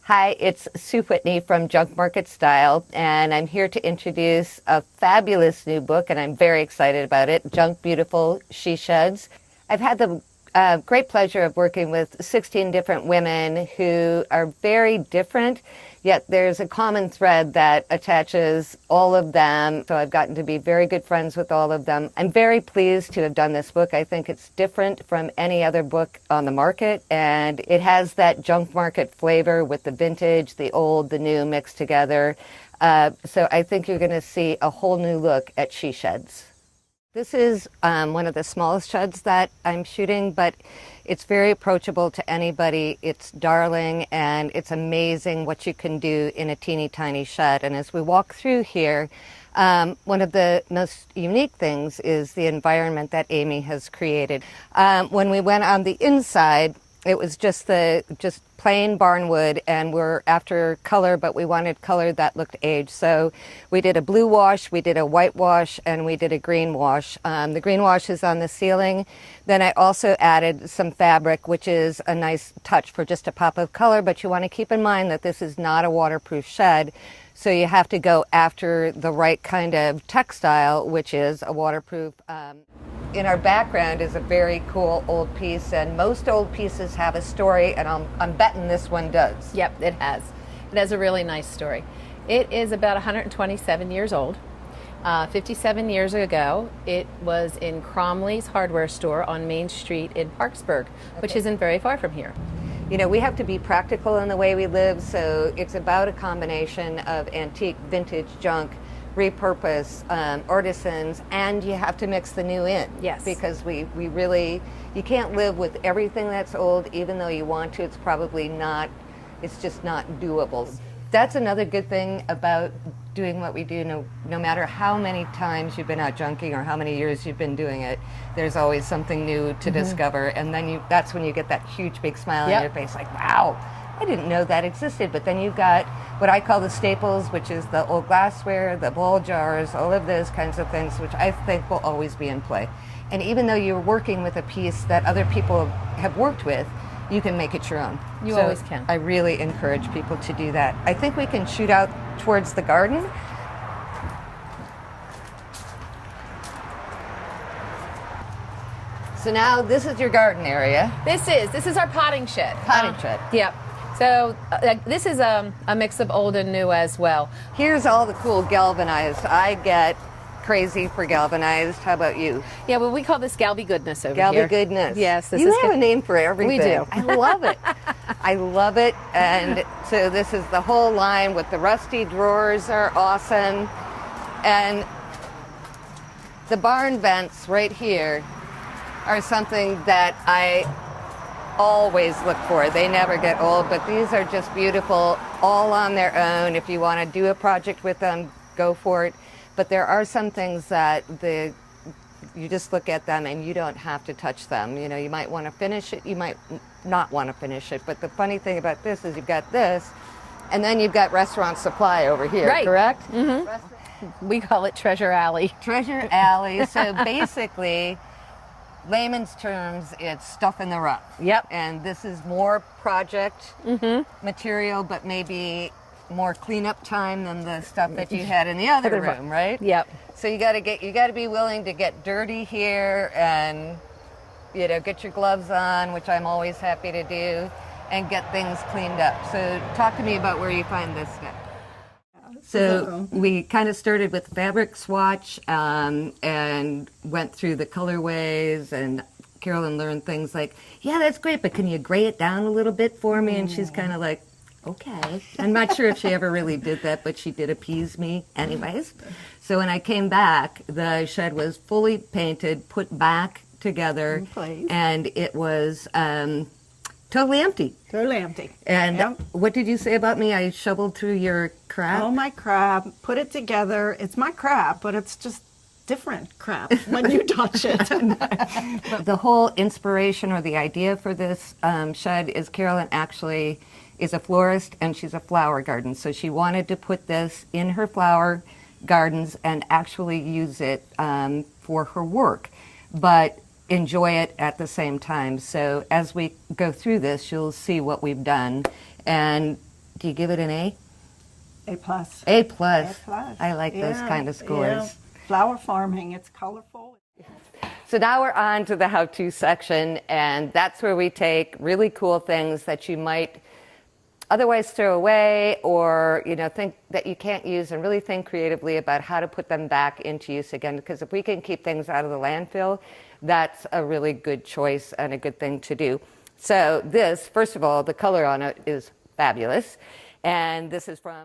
Hi, it's Sue Whitney from Junk Market Style, and I'm here to introduce a fabulous new book, and I'm very excited about it, Junk Beautiful She Sheds. I've had the great pleasure of working with 16 different women who are very different, yet there's a common thread that attaches all of them. So I've gotten to be very good friends with all of them. I'm very pleased to have done this book. I think it's different from any other book on the market, and it has that junk market flavor with the vintage, the old, the new mixed together. So I think you're going to see a whole new look at She Sheds. This is one of the smallest sheds that I'm shooting, but it's very approachable to anybody. It's darling, and it's amazing what you can do in a teeny tiny shed. And as we walk through here, one of the most unique things is the environment that Amy has created. When we went on the inside, it was just plain barnwood, and we're after color, but we wanted color that looked aged. So we did a blue wash, we did a white wash, and we did a green wash. The green wash is on the ceiling. Then I also added some fabric, which is a nice touch for just a pop of color, but you want to keep in mind that this is not a waterproof shed. So you have to go after the right kind of textile, which is a waterproof. In our background is a very cool old piece, and most old pieces have a story, and I'm betting this one does. Yep, it has. It has a really nice story. It is about 127 years old. 57 years ago, it was in Cromley's hardware store on Main Street in Parksburg, which isn't very far from here. You know, we have to be practical in the way we live, so it's about a combination of antique, vintage, junk, repurpose, artisans, and you have to mix the new in. Yes. Because we really, you can't live with everything that's old, even though you want to. It's probably not, it's just not doable. That's another good thing about doing what we do. No matter how many times you've been out junking or how many years you've been doing it, there's always something new to discover, and then that's when you get that huge big smile on your face, like, wow, I didn't know that existed. But then you've got what I call the staples, which is the old glassware, the bowl jars, all of those kinds of things, which I think will always be in play. And even though you're working with a piece that other people have worked with, you can make it your own. You always can. I really encourage people to do that. I think we can shoot out towards the garden. So now this is your garden area. This is our potting shed. Potting shed. Yep. So this is a mix of old and new as well. Here's all the cool galvanized. I get crazy for galvanized. How about you? Yeah, well, we call this Galby Goodness over Galby here. Goodness. Yes. You have a name for everything. We do. I love it. I love it. And so this is the whole line with the rusty drawers are awesome. And the barn vents right here are something that I always look for. They never get old, but these are just beautiful all on their own. If you want to do a project with them, go for it. But there are some things that you just look at them and you don't have to touch them. You know, you might want to finish it, you might not want to finish it. But the funny thing about this is you've got this, and then you've got restaurant supply over here, right. Correct? Mm-hmm. We call it Treasure Alley. Treasure Alley. So basically, layman's terms, it's stuff in the rough. Yep. And this is more project material, but maybe more cleanup time than the stuff that you had in the other room, right? Yep. So you got to be willing to get dirty here, and get your gloves on, which I'm always happy to do, and get things cleaned up. So talk to me about where you find this stuff. So we kind of started with fabric swatch and went through the colorways, and Carolyn learned things like, yeah, that's great, but can you gray it down a little bit for me? And she's kind of like, okay. I'm not sure if she ever really did that, but she did appease me anyways. So when I came back, the shed was fully painted, put back together, and it was totally empty. Totally empty. And what did you say about me? I shoveled through your crap? Oh, my crap. Put it together. It's my crap, but it's just different crap when you touch it. The whole inspiration or the idea for this shed is Carolyn actually is a florist, and she's a flower garden. So she wanted to put this in her flower gardens and actually use it for her work, but enjoy it at the same time. So as we go through this, you'll see what we've done. And Do you give it an A? A plus. A plus. A plus. I like those kind of scores. Yeah. Flower farming, it's colorful. So now we're on to the how-to section, and that's where we take really cool things that you might otherwise throw away or think that you can't use, and really think creatively about how to put them back into use again. Because if we can keep things out of the landfill, that's a really good choice and a good thing to do. So this, first of all, the color on it is fabulous, and this is from